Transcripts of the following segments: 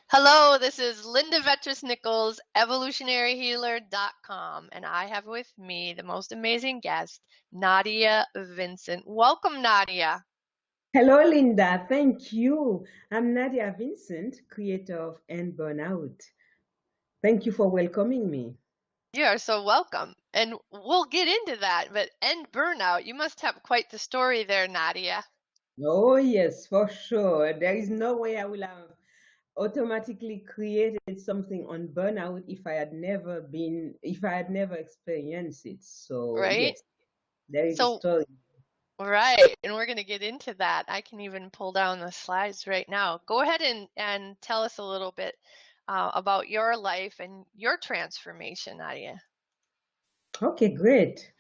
Hello, this is Linda Vetris Nichols, evolutionaryhealer.com, and I have with me the most amazing guest, Nadia Vincent. Welcome, Nadia. Hello, Linda. Thank you. I'm Nadia Vincent, creator of End Burnout. Thank you for welcoming me. You are so welcome. And we'll get into that, but end burnout, you must have quite the story there, Nadia. Oh, yes, for sure. There is no way I will have automatically created something on burnout if I had never experienced it. So, Right? yes, there is a So, story. right, and we're going to get into that. I can even pull down the slides right now. Go ahead and tell us a little bit about your life and your transformation, Nadia. Okay, great.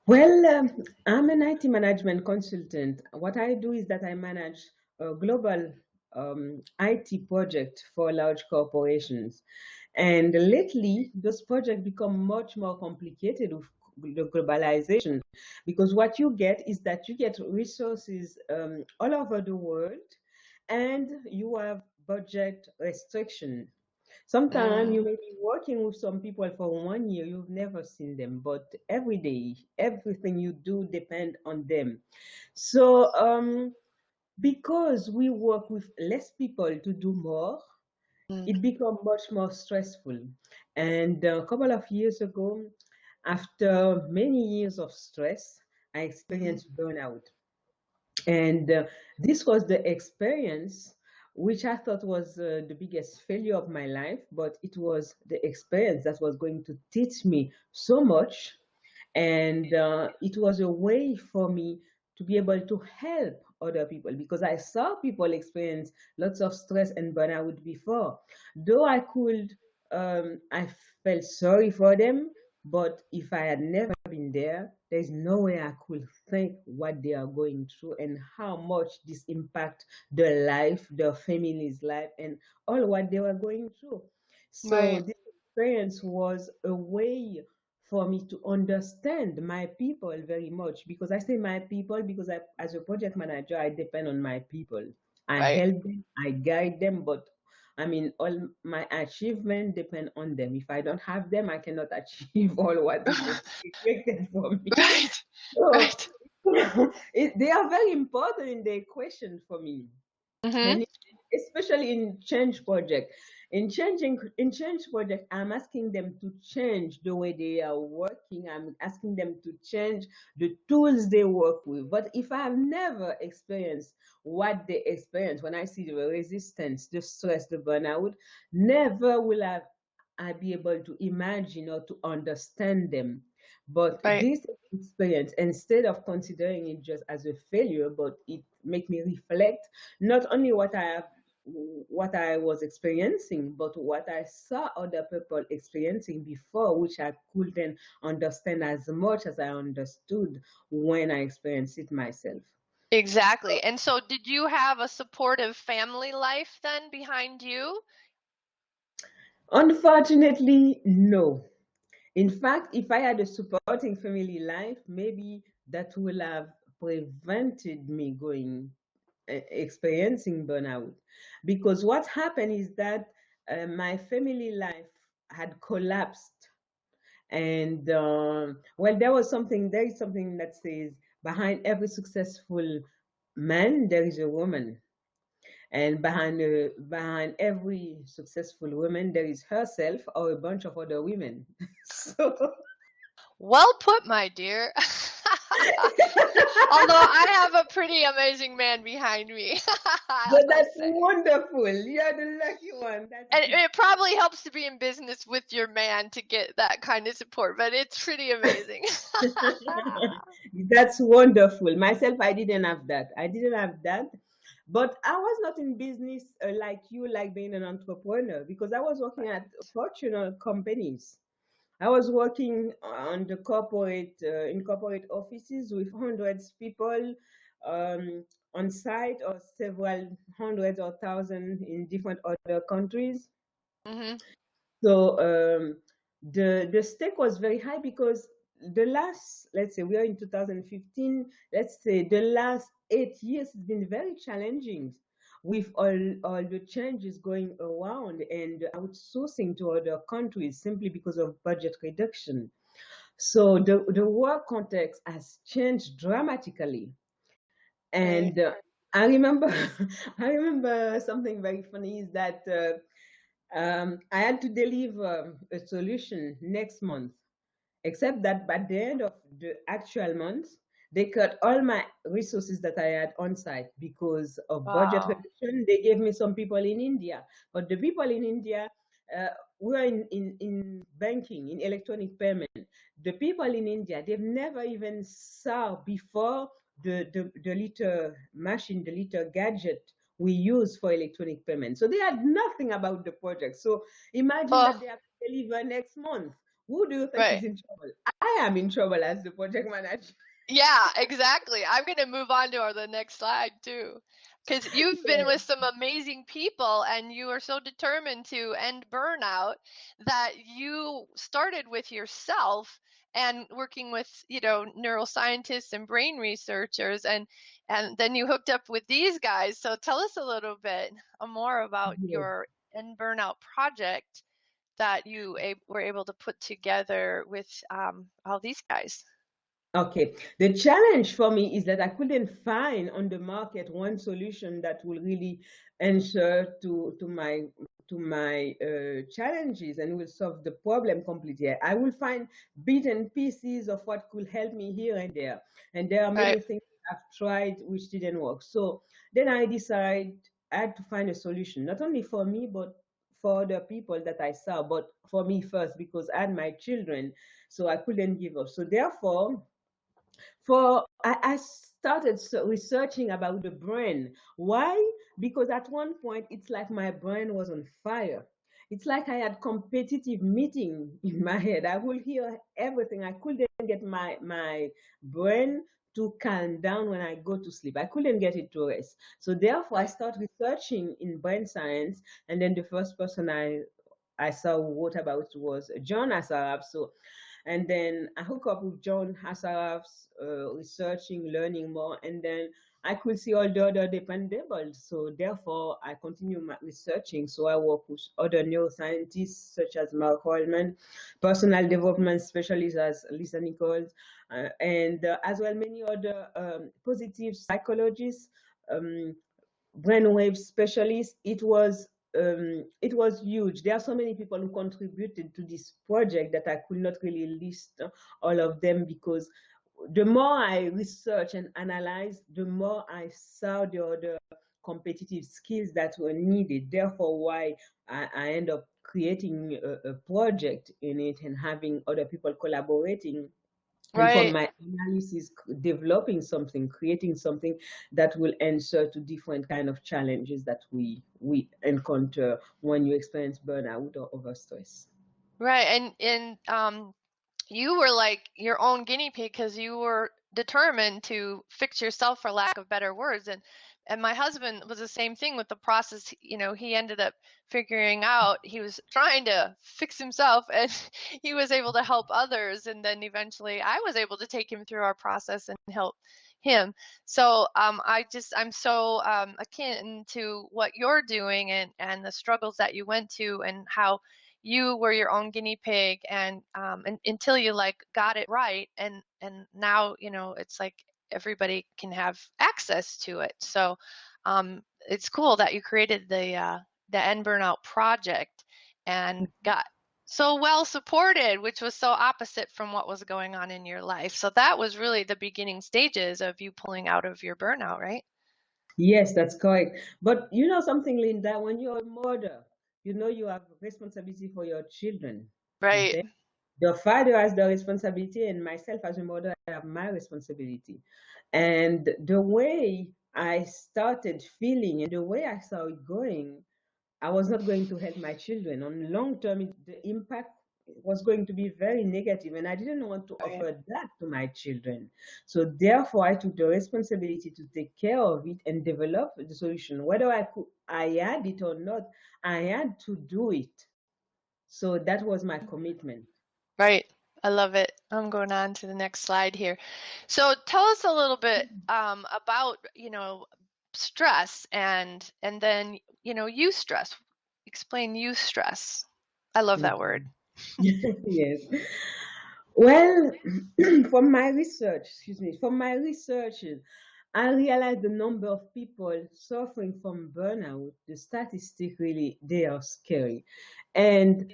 Well, I'm an IT management consultant. What I do is that I manage a global IT project for large corporations. And lately, those projects become much more complicated with the globalization because what you get is that you get resources all over the world and you have budget restriction. Sometimes you Mm, may be working with some people for 1 year, you've never seen them, but every day, everything you do depend on them. So, because we work with less people to do more, mm, it becomes much more stressful. And a couple of years ago, after many years of stress, I mhm. experienced burnout. And this was the experience which I thought was the biggest failure of my life, but it was the experience that was going to teach me so much. And it was a way for me to be able to help other people because I saw people experience lots of stress and burnout before. Though I felt sorry for them, but if I had never been there, there's no way I could think what they are going through and how much this impact their life, their family's life, and all what they were going through. So Right. this experience was a way for me to understand my people very much because I say my people because as a project manager, I depend on my people. I Right. help them, I guide them, but I mean, all my achievement depend on them. If I don't have them, I cannot achieve all what is expected for me. Right. So Right. they are very important in the equation for me, Mhm. and especially in change project. In change project, I'm asking them to change the way they are working. I'm asking them to change the tools they work with. But if I've never experienced what they experience, when I see the resistance, the stress, the burnout, never will I be able to imagine or to understand them. But Right. this experience, instead of considering it just as a failure, but it make me reflect not only what I was experiencing, but what I saw other people experiencing before, which I couldn't understand as much as I understood when I experienced it myself. Exactly. And so did you have a supportive family life then behind you? Unfortunately, no. In fact, if I had a supporting family life, maybe that will have prevented me experiencing burnout. Because what happened is that my family life had collapsed. And well, there is something that says behind every successful man, there is a woman. And behind every successful woman, there is herself or a bunch of other women. So Well put, my dear. Although I have a pretty amazing man behind me, I but must that's say. wonderful. You're the lucky one. That's And it probably helps to be in business with your man to get that kind of support, but it's pretty amazing. that's wonderful. Myself, I didn't have that. I didn't have that. But I was not in business like you, like being an entrepreneur, because I was working at fortune companies. I was working on the in corporate offices with hundreds people on site or several hundreds or thousands in different other countries. Hmm. So the stake was very high because let's say we are in 2015, let's say the last 8 years has been very challenging. with all the changes going around and outsourcing to other countries simply because of budget reduction. So the work context has changed dramatically. Right. And I remember, I remember something very funny is that I had to deliver a solution next month, except that by the end of the actual month, they cut all my resources that I had on site because of budget Wow. reduction. They gave me some people in India, but the people in India uh, were in banking, in electronic payment. The people in India, they've never even saw before the little machine, the little gadget we use for electronic payment. So they had nothing about the project. So imagine that Oh, they have to deliver next month. Who do you think right. is in trouble? I am in trouble as the project manager. Yeah, exactly. I'm going to move on to the next slide too. Because you've been Yeah. with some amazing people and you are so determined to end burnout that you started with yourself and working with, neuroscientists and brain researchers and then you hooked up with these guys. So tell us a little bit more about Yeah. your end burnout project that you were able to put together with all these guys. Okay. The challenge for me is that I couldn't find on the market one solution that will really answer to my challenges and will solve the problem completely. I will find bits and pieces of what could help me here and there, and there are Right, many things I've tried which didn't work. So then I decided I had to find a solution, not only for me but for the people that I saw, but for me first because I had my children, so I couldn't give up. So therefore I started researching about the brain. Why? Because at one point it's like my brain was on fire. It's like I had competitive meeting in my head. I would hear everything. I couldn't get my brain to calm down when I go to sleep. I couldn't get it to rest. So therefore I right, started researching in brain science, and then the first person I saw who wrote about was John Assaraf. So and then I hook up with John Hassaraf's researching, learning more, and then I could see all the other dependables. So therefore, I continue my researching. So I work with other neuroscientists such as Mark Holman, personal development specialists as Lisa Nichols, and as well many other positive psychologists. Um, Brainwave specialist. It was huge. There are so many people who contributed to this project that I could not really list all of them because the more I research and analyze, the more I saw the other competitive skills that were needed. Therefore, why I end up creating a project in it and having other people collaborating, and from right. my analysis developing something, creating something that will answer to different kind of challenges that we encounter when you experience burnout or overstress. Right. And you were like your own guinea pig because you were determined to fix yourself, for lack of better words. And my husband was the same thing with the process. He ended up figuring out he was trying to fix himself and he was able to help others. And then eventually I was able to take him through our process and help him. So I'm so akin to what you're doing and the struggles that you went to and how you were your own guinea pig and until you like got it right and now it's like everybody can have access to it. So it's cool that you created the end burnout project and got so well supported, which was so opposite from what was going on in your life. So that was really the beginning stages of you pulling out of your burnout, right? Yes, that's correct. But you know something, Linda, when you're a mother, you know you have responsibility for your children. Right, Okay? The father has the responsibility, and myself as a mother, I have my responsibility. And the way I started feeling and the way I saw it going, I was not going to help my children. On long term, the impact was going to be very negative, and I didn't want to right, offer that to my children. So therefore, I took the responsibility to take care of it and develop the solution. Whether I had it or not, I had to do it. So that was my commitment. right. I love it. I'm going on to the next slide here. So tell us a little bit about, stress and then eustress. Explain eustress. I love that word. Yes. Well, from my research, I realized the number of people suffering from burnout, the statistics really, they are scary. And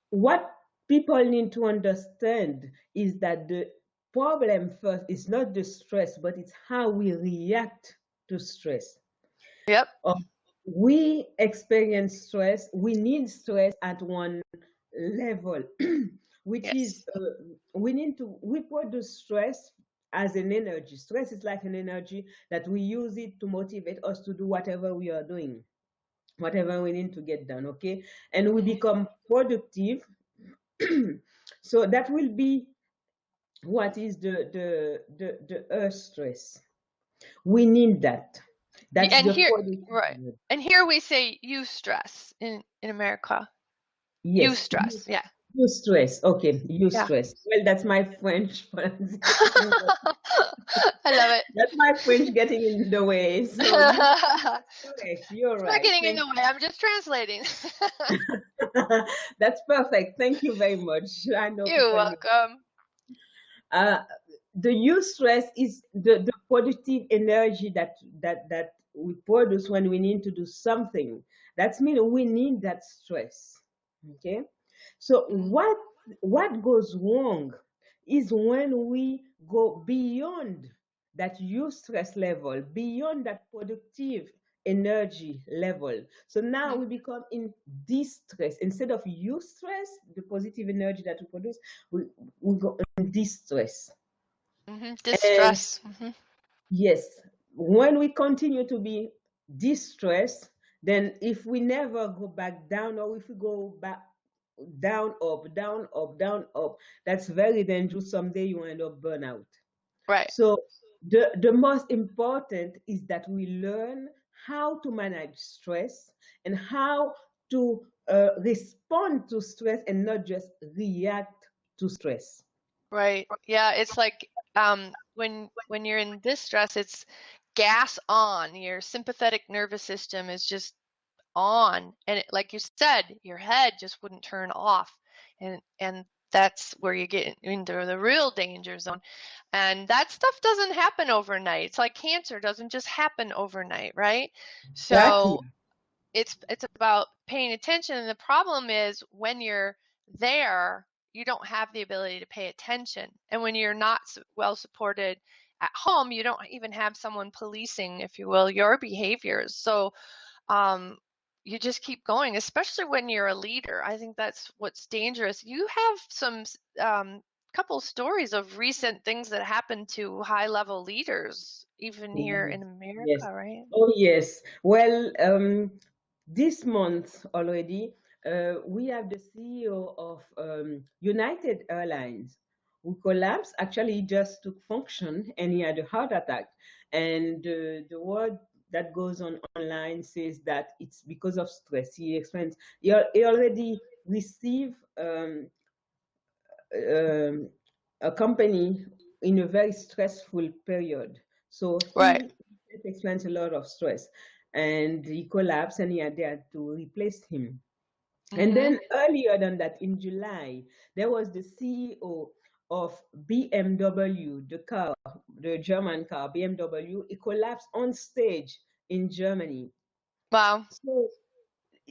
what people need to understand is that the problem first is not the stress, but it's how we react to stress. Yep. Uh, we experience stress, we need stress at one level, which is Yes. we produce stress as an energy. Stress is like an energy that we use it to motivate us to do whatever we are doing, whatever we need to get done, okay? And we Hmm. become productive. So that will be what is the earth stress. We need that. That's And the here, right. productive. And here we say eustress in America. Yes, Eustress. Yeah. eustress. Okay, Yeah. eustress. Well, that's my French pronunciation. I love it. That's my French getting in the way. So you correct. You're It's not right. getting in Thank the way. I'm just translating. That's perfect. Thank you very much. I know You're people need. welcome. Uh, the eustress is the productive energy that we produce when we need to do something. That's mean we need that stress. Okay. So Mhm. what goes wrong is when we go beyond that eustress level, beyond that productive energy level. So now Mhm. we become in distress. Instead of eustress, the positive energy that we produce, we, we go in distress. Mhm. And Distress. Mhm. yes, when we continue to be distressed, then if we never go back down, or if we go back down, up, down, up, down, up, that's very dangerous. Someday you end up burnout. Right. So the most important is that we learn how to manage stress and how to respond to stress and not just react to stress. Right. Yeah, it's like when you're in distress, it's gas on. Your sympathetic nervous system is just on, and like you said, your head just wouldn't turn off, and that's where you get into the real danger zone. And that stuff doesn't happen overnight. It's like cancer doesn't just happen overnight, right? Exactly. So it's about paying attention, and the problem is when you're there, you don't have the ability to pay attention, and when you're not well supported at home, you don't even have someone policing, if you will, your behaviors. So um, you just keep going, especially when you're a leader. I think that's what's dangerous. You have some couple stories of recent things that happened to high level leaders, even here Yes. in Yes. America, right? Oh, yes. Well, this month already, we have the CEO of United Airlines who collapsed. Actually, he just took function and he had a heart attack. And the word that goes on online says that it's because of stress. He explains he already received um, a company in a very stressful period. So Right. he experienced a lot of stress and he collapsed and they had to replace him. And Mm-hmm. then earlier than that, in July, there was the CEO of BMW, the car, the German car, BMW. It collapsed on stage in Germany. Wow. So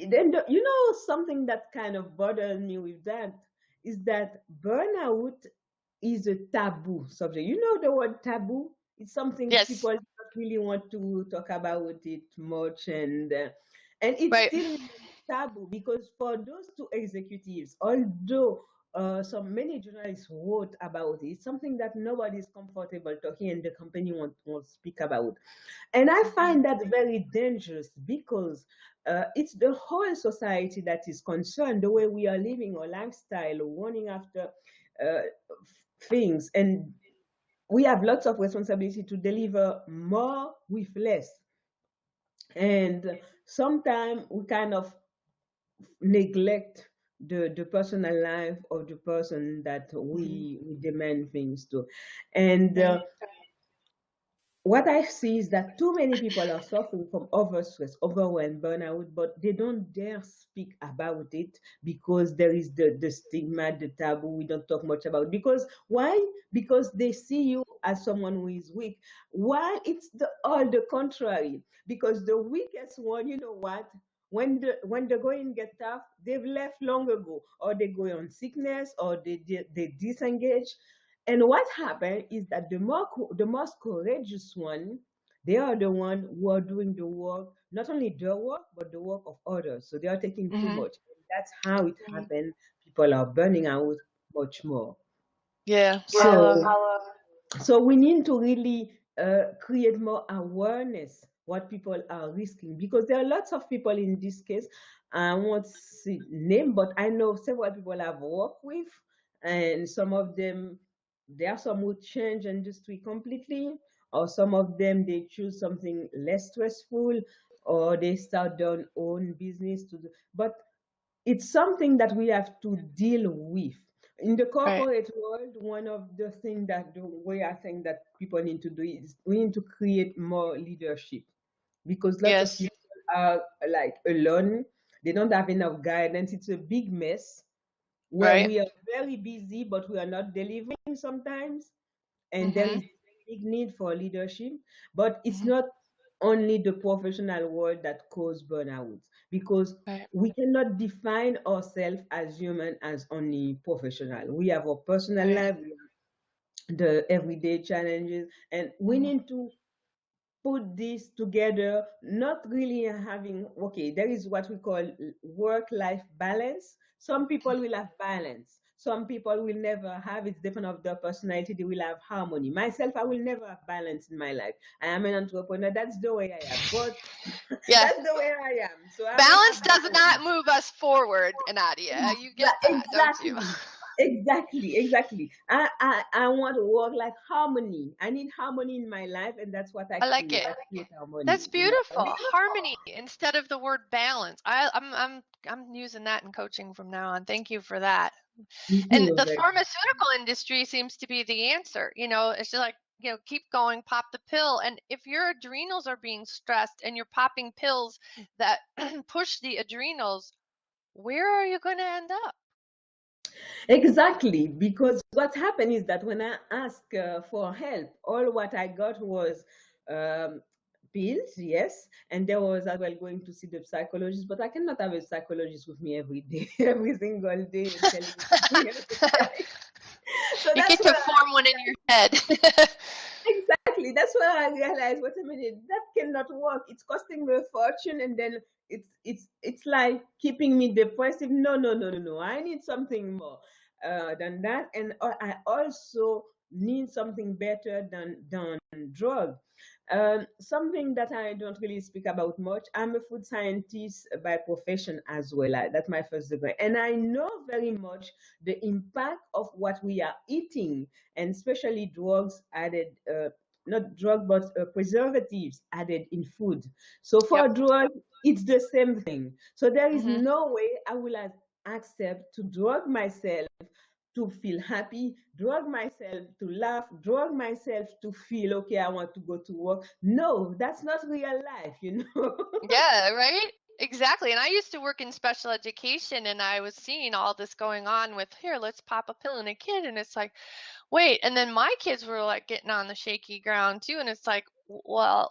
then, you know, something that kind of bothers me with that is that burnout is a taboo subject. You know the word taboo? It's something Yes. people don't really want to talk about it much, and it Right. still remains taboo because for those two executives, although some many journalists wrote about it, it's something that nobody is comfortable talking, and the company won't speak about. And I Mm-hmm. find that very dangerous because it's the whole society that is concerned, the way we are living our lifestyle, running after uh, things. And we have lots of responsibility to deliver more with less. And sometimes we kind of neglect the personal life of the person that Mm-hmm. we demand things to. And Right. what I see is that too many people are suffering from overstress, overwhelm, burnout, but they don't dare speak about it because there is the stigma, the taboo. We don't talk much about it. Because why? Because they see you as someone who is weak. While it's all the contrary. Because the weakest one, you know what? When the going get tough, they've left long ago, or they go on sickness, or they disengage. And what happened is that the most courageous one, they are the one who are doing the work, not only their work, but the work of others. So they are taking too Hmm. much. And that's how it happened. People are burning out much more. Yeah, I So love it. so we need to really create more awareness what people are risking, because there are lots of people in this case. I won't say name, but I know several people I've worked with, and some of them, there are some who change industry completely, or some of them they choose something less stressful, or they start their own business to do. But it's something that we have to deal with. In the Right. corporate world, one of the things that the way I think that people need to do is we need to create more leadership, because lots of Yes. people are like alone. They don't have enough guidance. It's a big mess where Right. we are very busy, but we are not delivering sometimes, and there Hmm. is big need for leadership. But it's Hmm. not only the professional world that cause burnout, because Right. we cannot define ourselves as human as only professional. We have our personal Right. life, we have the everyday challenges, and we Hmm. need to put this together, not really having, okay, there is what we call work life balance. Some people will have balance, some people will never have. It's different of their personality, they will have harmony. Myself, I will never have balance in my life. I am an entrepreneur, that's the way I am. But Yeah. that's the way I am, so I will have Balance does not balance. move us forward, Nadia. You get that, don't you? Exactly. Exactly. I want to work like harmony. I need harmony in my life, and that's what I I like create. it. I create That's harmony. beautiful. Harmony instead of the word balance. I'm using that in coaching from now on. Thank you for that. And Mhm, the right. pharmaceutical industry seems to be the answer. It's just like, keep going, pop the pill. And if your adrenals are being stressed and you're popping pills that push the adrenals, where are you going to end up? Exactly, because what happened is that when I asked for help, all what I got was um, pills, yes, and there was as well going to see the psychologist, but I cannot have a psychologist with me every day, every single day, and telling me something else. Right? So You that's get to where form one in your head. exactly. That's when I realized, wait a minute, that cannot work. It's costing me a fortune, and then it's like keeping me depressive. No. I need something more than that, and I also need something better than drug. Something that I don't really speak about much. I'm a food scientist by profession as well. That's my first degree, and I know very much the impact of what we are eating, and especially drugs added, not drug, but preservatives added in food. So Yep. for drug, it's the same thing. So there is Hmm. no way I will accept to drug myself to feel happy, drug myself to laugh, drug myself to feel okay, I want to go to work. No, that's not real life, you know. Yeah, right? Exactly. And I used to work in special education and I was seeing all this going on with, here, let's pop a pill in a kid. And it's like, wait. And then my kids were like getting on the shaky ground too. And it's like, well,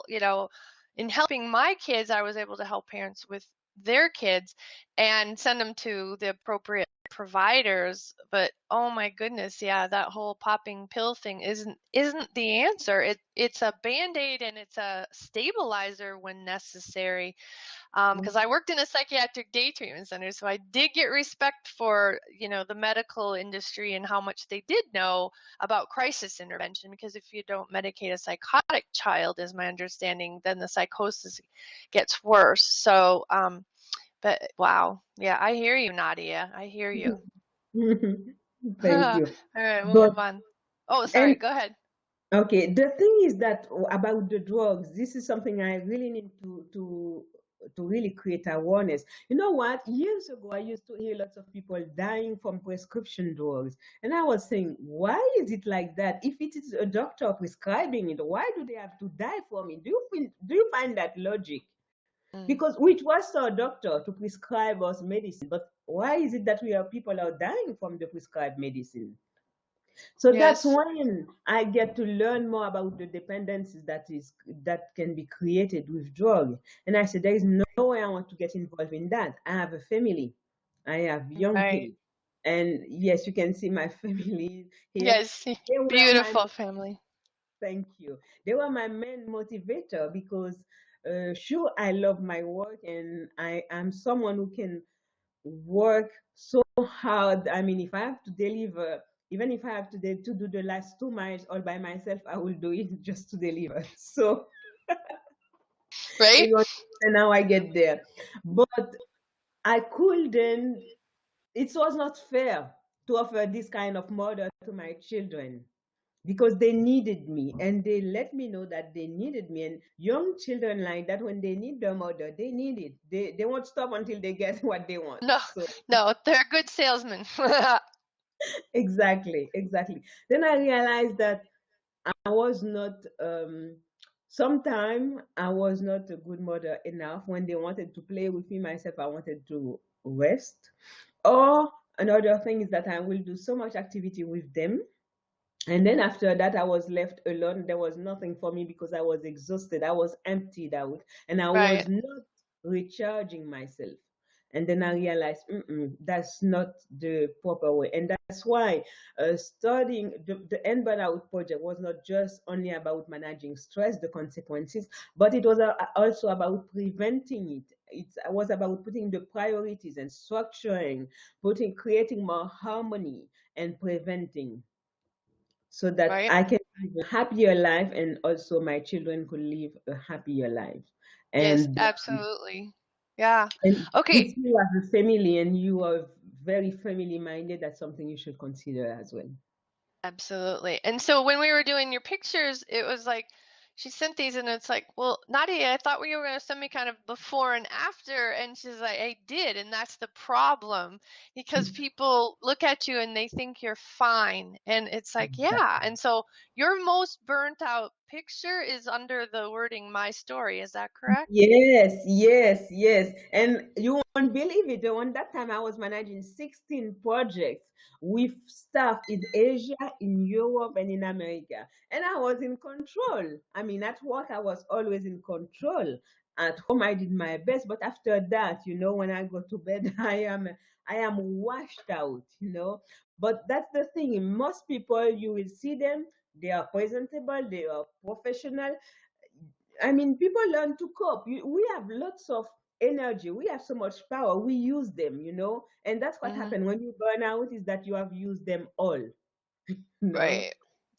in helping my kids, I was able to help parents with their kids and send them to the appropriate providers. But oh my goodness, yeah, that whole popping pill thing isn't the answer. It's a band-aid and it's a stabilizer when necessary. Because I worked in a psychiatric day treatment center, so I did get respect for the medical industry and how much they did know about crisis intervention. Because if you don't medicate a psychotic child, is my understanding, then the psychosis gets worse. So, but wow, yeah, I hear you, Nadia. I hear you. Thank All you. right, we'll But move on. Oh, sorry. and Go ahead. okay, the thing is that about the drugs, this is something I really need to to really create awareness. You know what? Years ago, I used to hear lots of people dying from prescription drugs, and I was saying, why is it like that? If it is a doctor prescribing it, why do they have to die from it? Do you find that logic? Mm. Because we trust our doctor to prescribe us medicine, but why is it that we have people are dying from the prescribed medicine? So that's Yes. when I get to learn more about the dependencies that can be created with drug. And I said, there is no way I want to get involved in that. I have a family. I have young Right. kids. And yes, you can see my family here. Yes. They were my Beautiful family. Thank you. They were my main motivator because sure I love my work and I am someone who can work so hard. I mean, if I have to deliver, even if I have to do the last 2 miles all by myself, I will do it just to deliver. So Right? you understand how I get there. But I couldn't, it was not fair to offer this kind of mother to my children because they needed me and they let me know that they needed me. And young children like that, when they need their mother, they need it. They won't stop until they get what they want. No, So no, they're good salesmen. exactly. Then I realized that I was not, sometime I was not a good mother enough. When they wanted to play with me, myself, I wanted to rest. Or another thing is that I will do so much activity with them, and then after that, I was left alone. There was nothing for me because I was exhausted. I was emptied out and I Right. was not recharging myself. And then I realized that's not the proper way. And that's why studying the End Burnout Project was not just only about managing stress, the consequences, but it was also about preventing it. It was about putting the priorities and structuring, creating more harmony and preventing so that Right. I can live a happier life and also my children could live a happier life. Yes, And absolutely. Yeah. and Okay. if you have a family and you are very family minded, that's something you should consider as well. Absolutely. And so when we were doing your pictures, it was like she sent these and it's like, well, Nadia, I thought you were going to send me kind of before and after. And she's like, I did. And that's the problem because people look at you and they think you're fine. And it's like, yeah. And so your most burnt out picture is under the wording, my story. Is that correct? Yes. And you won't believe it. On that time, I was managing 16 projects with staff in Asia, in Europe, and in America. And I was in control. I mean, at work, I was always in control. At home, I did my best. But after that, when I go to bed, I am washed out, But that's the thing. Most people, you will see them, they are presentable, they are professional. I mean, people learn to cope. We have lots of energy. We have so much power. We use them, and that's what Hmm. happened when you burn out is that you have used them all, you know. Right.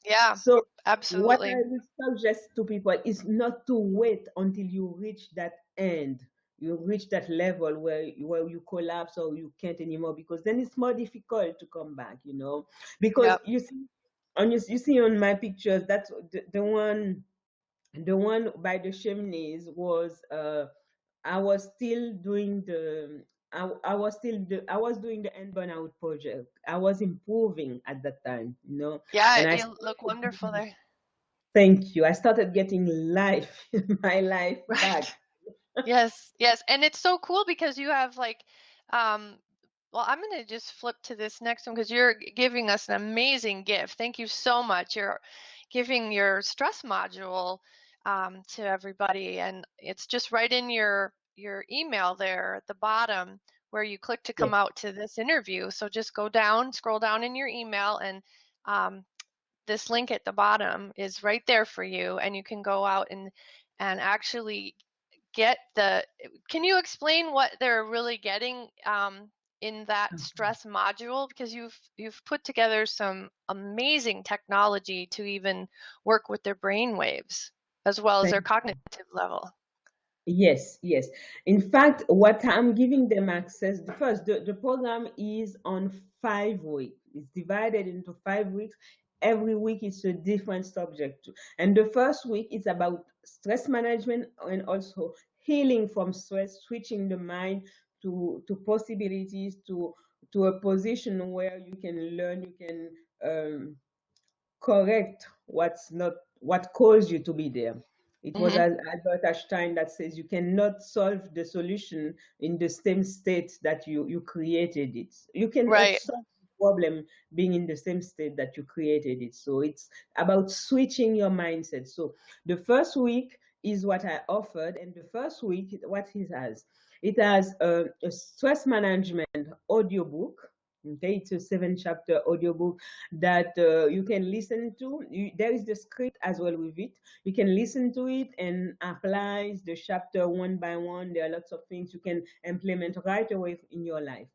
Yeah, So what I absolutely. would suggest to people is not to wait until you reach that end. You reach that level where you collapse or you can't anymore, because then it's more difficult to come back, because Yep. you see on my pictures, that's the one by the chimneys was I was still doing the I was doing the end burnout project. I was improving at that time, Yeah, and I you look wonderful there. thank you. I started getting life, my life Right. back. Yes, yes. And it's so cool because you have like, um, well, I'm going to just flip to this next one because you're giving us an amazing gift. Thank you so much. You're giving your stress module to everybody, and it's just right in your email there at the bottom where you click to Yes. come out to this interview. So just go down, scroll down in your email, and um, this link at the bottom is right there for you, and you can go out and actually get the. Can you explain what they're really getting in that stress module? Because you've put together some amazing technology to even work with their brain waves as well as their Thank cognitive level. Yes. In fact, what I'm giving them access, the program is on 5 weeks. It's divided into 5 weeks. Every week is a different subject. And the first week is about stress management and also healing from stress, switching the mind to possibilities, to a position where you can learn, you can correct what caused you to be there. It was Hmm. Albert Einstein that says you cannot solve the solution in the same state that you created it. You cannot Right. solve the problem being in the same state that you created it. So it's about switching your mindset. So the first week is what I offered, and the first week, what it has a stress management audiobook. Okay, it's a 7-chapter audiobook that you can listen to. There is the script as well with it. You can listen to it and apply the chapter one by one. There are lots of things you can implement right away in your life.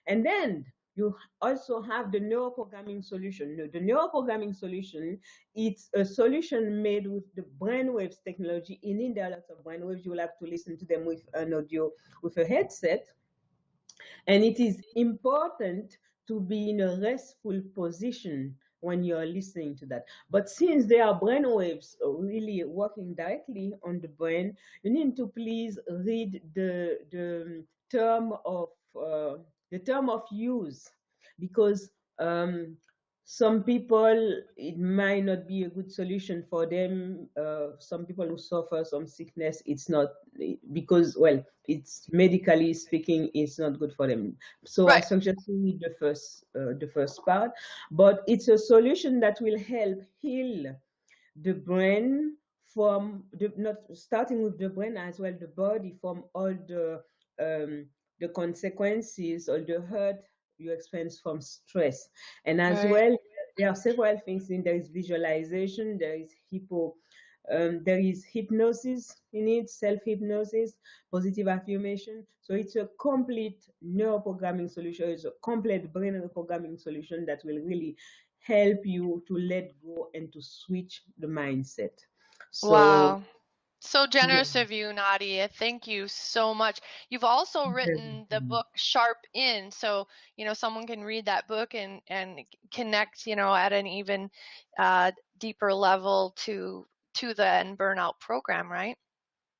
And then you also have the neuroprogramming solution. The neuroprogramming solution, it's a solution made with the brainwaves technology. In it, there are lots of brainwaves. You will have to listen to them with an audio, with a headset, and it is important to be in a restful position when you're listening to that. But since there are brain waves really working directly on the brain, you need to please read the term of use, because um, some people, it might not be a good solution for them. Some people who suffer some sickness, it's not, because, well, it's medically speaking, it's not good for them. So I Right. suggest you read the first part, but it's a solution that will help heal the brain from the, not starting with the brain as well, the body, from all um, the consequences or the hurt you experience from stress. And as Right. well, there are several things in there. Is visualization, there is hypnosis in it, self-hypnosis, positive affirmation. So it's a complete neuroprogramming solution. It's a complete brain reprogramming solution that will really help you to let go and to switch the mindset. So, Wow. So yeah, generous of you, Nadia. Thank you so much. You've also written the book Sharp In, so someone can read that book and connect, at an even deeper level to the End Burnout program, right?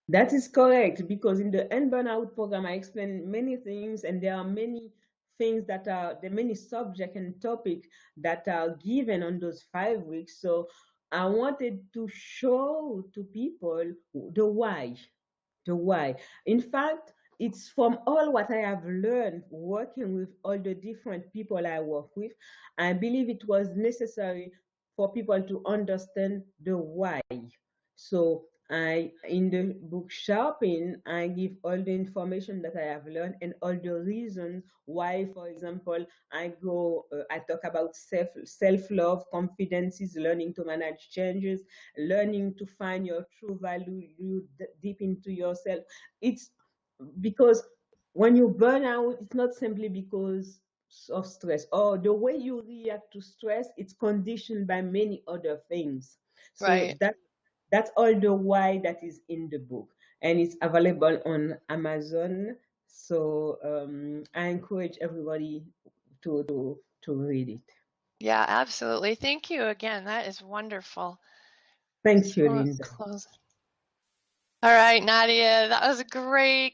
that is correct, because in the End Burnout program, I explain many things, and there are many things there are many subject and topic that are given on those 5 weeks. So I wanted to show to people the why. The why. In fact, it's from all what I have learned working with all the different people I work with. I believe it was necessary for people to understand the why. So in the book Sharpen, I give all the information that I have learned and all the reasons why. For example, I talk about self love, confidences, learning to manage changes, learning to find your true value, deep into yourself. It's because when you burn out, it's not simply because of stress or the way you react to stress. It's conditioned by many other things. So Right. that's all the why that is in the book, and it's available on Amazon. So I encourage everybody to read it. Yeah, absolutely. Thank you again. That is wonderful. Thank Just you, want to Linda. close. All right, Nadia, that was great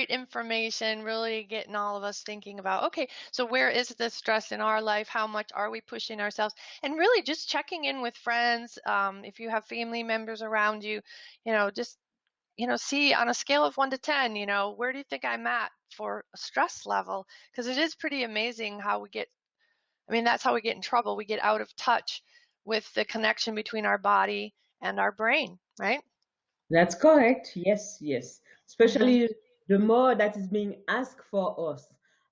information, really getting all of us thinking about, okay, so where is the stress in our life? How much are we pushing ourselves? And really just checking in with friends. If you have family members around you, just, see on a scale of 1 to 10, where do you think I'm at for a stress level? Because it is pretty amazing how that's how we get in trouble. We get out of touch with the connection between our body and our brain, right? That's correct. Yes, yes. Hmm. Especially the more that is being asked for us,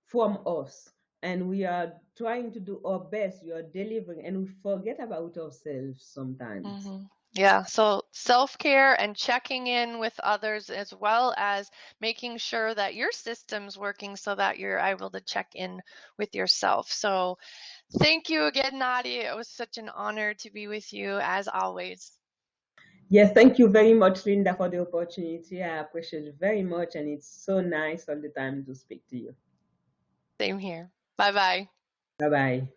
from us, and we are trying to do our best, we are delivering, and we forget about ourselves sometimes. Yeah, so self-care and checking in with others, as well as making sure that your system's working so that you're able to check in with yourself. So thank you again, Nadia. It was such an honor to be with you, as always. Yes, thank you very much, Linda, for the opportunity. I appreciate it very much, and it's so nice all the time to speak to you. Same here. Bye bye. Bye bye.